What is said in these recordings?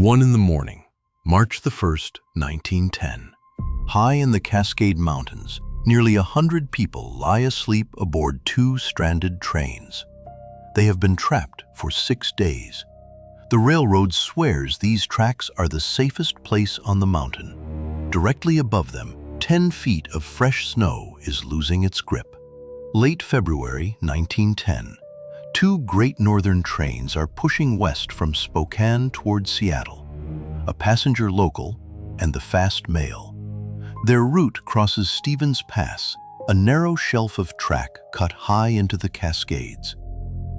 1 in the morning, March the 1st, 1910. High in the Cascade Mountains, nearly 100 people lie asleep aboard two stranded trains. They have been trapped for 6 days. The railroad swears these tracks are the safest place on the mountain. Directly above them, 10 feet of fresh snow is losing its grip. Late February 1910, two Great Northern trains are pushing west from Spokane toward Seattle, a passenger local and the fast mail. Their route crosses Stevens Pass, a narrow shelf of track cut high into the Cascades.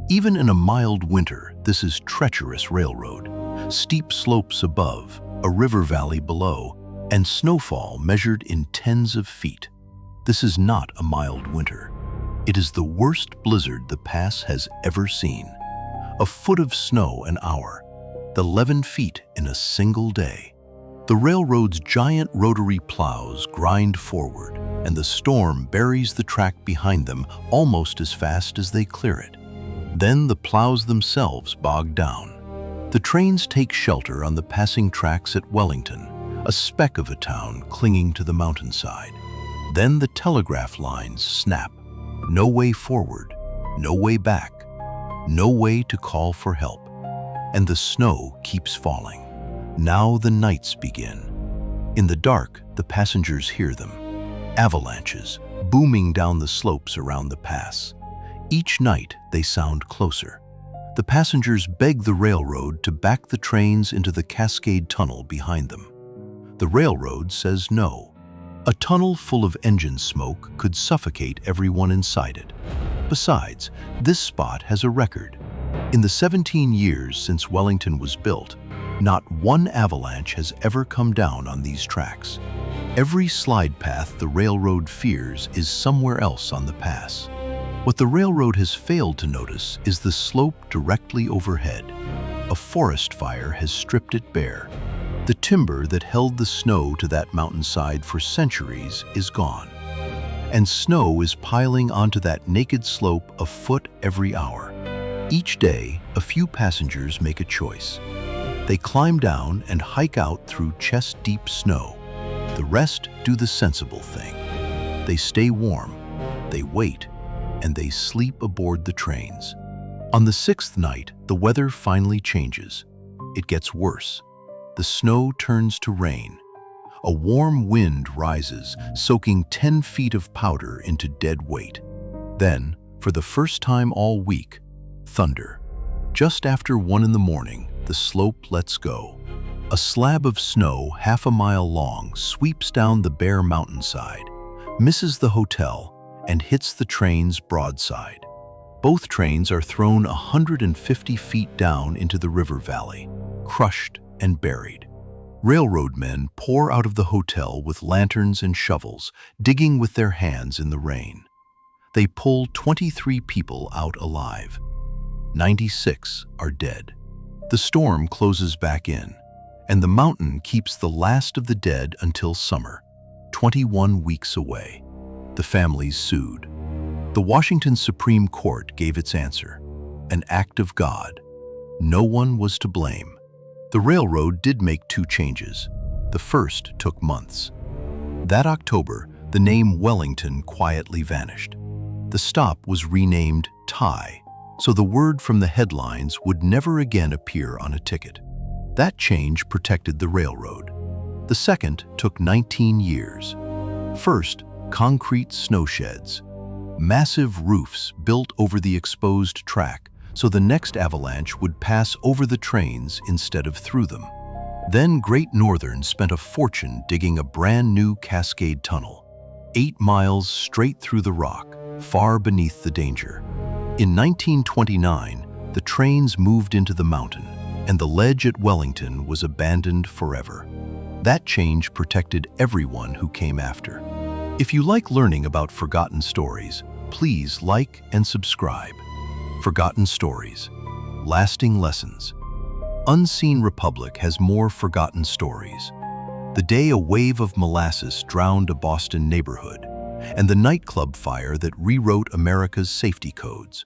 Even in a mild winter, this is treacherous railroad. Steep slopes above, a river valley below, and snowfall measured in tens of feet. This is not a mild winter. It is the worst blizzard the pass has ever seen. A foot of snow an hour, 11 feet in a single day. The railroad's giant rotary plows grind forward, and the storm buries the track behind them almost as fast as they clear it. Then the plows themselves bog down. The trains take shelter on the passing tracks at Wellington, a speck of a town clinging to the mountainside. Then the telegraph lines snap. No way forward, no way back, no way to call for help. And the snow keeps falling. Now the nights begin. In the dark, the passengers hear them. Avalanches, booming down the slopes around the pass. Each night, they sound closer. The passengers beg the railroad to back the trains into the Cascade Tunnel behind them. The railroad says no. A tunnel full of engine smoke could suffocate everyone inside it. Besides, this spot has a record. In the 17 years since Wellington was built, not one avalanche has ever come down on these tracks. Every slide path the railroad fears is somewhere else on the pass. What the railroad has failed to notice is the slope directly overhead. A forest fire has stripped it bare. The timber that held the snow to that mountainside for centuries is gone. And snow is piling onto that naked slope a foot every hour. Each day, a few passengers make a choice. They climb down and hike out through chest-deep snow. The rest do the sensible thing. They stay warm, they wait, and they sleep aboard the trains. On the 6th night, the weather finally changes. It gets worse. The snow turns to rain. A warm wind rises, soaking 10 feet of powder into dead weight. Then, for the first time all week, thunder. Just after 1 in the morning, the slope lets go. A slab of snow half a mile long sweeps down the bare mountainside, misses the hotel, and hits the train's broadside. Both trains are thrown 150 feet down into the river valley, crushed and buried. Railroad men pour out of the hotel with lanterns and shovels, digging with their hands in the rain. They pull 23 people out alive. 96 are dead. The storm closes back in, and the mountain keeps the last of the dead until summer, 21 weeks away. The families sued. The Washington Supreme Court gave its answer, an act of God. No one was to blame. The railroad did make 2 changes. The first took months. That October, the name Wellington quietly vanished. The stop was renamed Tie, so the word from the headlines would never again appear on a ticket. That change protected the railroad. The second took 19 years. First, concrete snowsheds. Massive roofs built over the exposed track, so the next avalanche would pass over the trains instead of through them. Then Great Northern spent a fortune digging a brand new Cascade Tunnel, 8 miles straight through the rock, far beneath the danger. In 1929, the trains moved into the mountain, and the ledge at Wellington was abandoned forever. That change protected everyone who came after. If you like learning about forgotten stories, please like and subscribe. Forgotten Stories, Lasting Lessons. Unseen Republic has more forgotten stories. The day a wave of molasses drowned a Boston neighborhood, and the nightclub fire that rewrote America's safety codes.